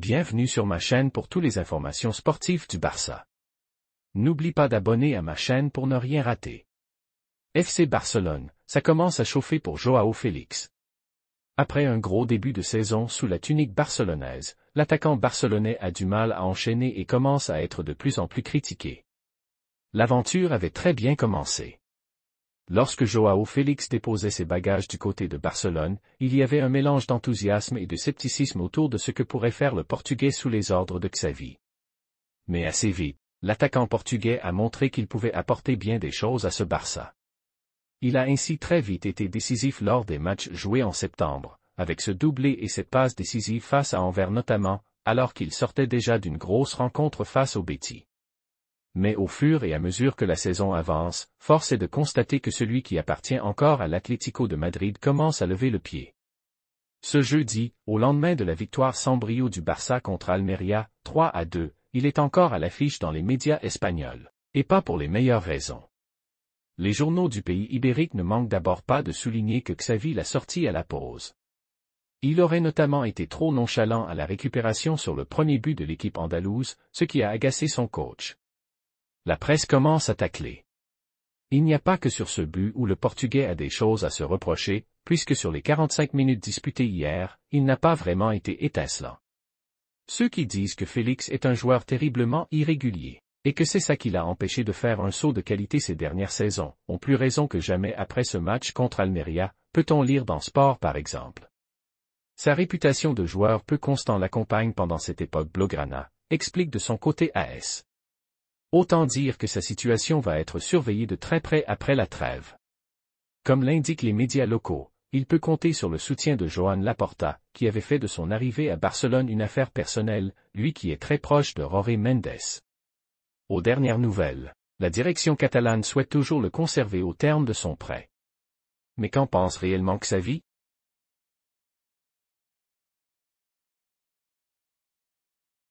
Bienvenue sur ma chaîne pour toutes les informations sportives du Barça. N'oublie pas d'abonner à ma chaîne pour ne rien rater. FC Barcelone, ça commence à chauffer pour Joao Félix. Après un gros début de saison sous la tunique barcelonaise, l'attaquant barcelonais a du mal à enchaîner et commence à être de plus en plus critiqué. L'aventure avait très bien commencé. Lorsque Joao Félix déposait ses bagages du côté de Barcelone, il y avait un mélange d'enthousiasme et de scepticisme autour de ce que pourrait faire le Portugais sous les ordres de Xavi. Mais assez vite, l'attaquant portugais a montré qu'il pouvait apporter bien des choses à ce Barça. Il a ainsi très vite été décisif lors des matchs joués en septembre, avec ce doublé et cette passe décisive face à Anvers notamment, alors qu'il sortait déjà d'une grosse rencontre face au Betis. Mais au fur et à mesure que la saison avance, force est de constater que celui qui appartient encore à l'Atlético de Madrid commence à lever le pied. Ce jeudi, au lendemain de la victoire sans brio du Barça contre Almeria, 3-2, il est encore à l'affiche dans les médias espagnols. Et pas pour les meilleures raisons. Les journaux du pays ibérique ne manquent d'abord pas de souligner que Xavi l'a sorti à la pause. Il aurait notamment été trop nonchalant à la récupération sur le premier but de l'équipe andalouse, ce qui a agacé son coach. La presse commence à tacler. Il n'y a pas que sur ce but où le Portugais a des choses à se reprocher, puisque sur les 45 minutes disputées hier, il n'a pas vraiment été étincelant. Ceux qui disent que Félix est un joueur terriblement irrégulier, et que c'est ça qui l'a empêché de faire un saut de qualité ces dernières saisons, ont plus raison que jamais après ce match contre Almeria, peut-on lire dans Sport par exemple. Sa réputation de joueur peu constant l'accompagne pendant cette époque blaugrana, explique de son côté AS. Autant dire que sa situation va être surveillée de très près après la trêve. Comme l'indiquent les médias locaux, il peut compter sur le soutien de Joan Laporta, qui avait fait de son arrivée à Barcelone une affaire personnelle, lui qui est très proche de Jorge Mendes. Aux dernières nouvelles, la direction catalane souhaite toujours le conserver au terme de son prêt. Mais qu'en pense réellement Xavi?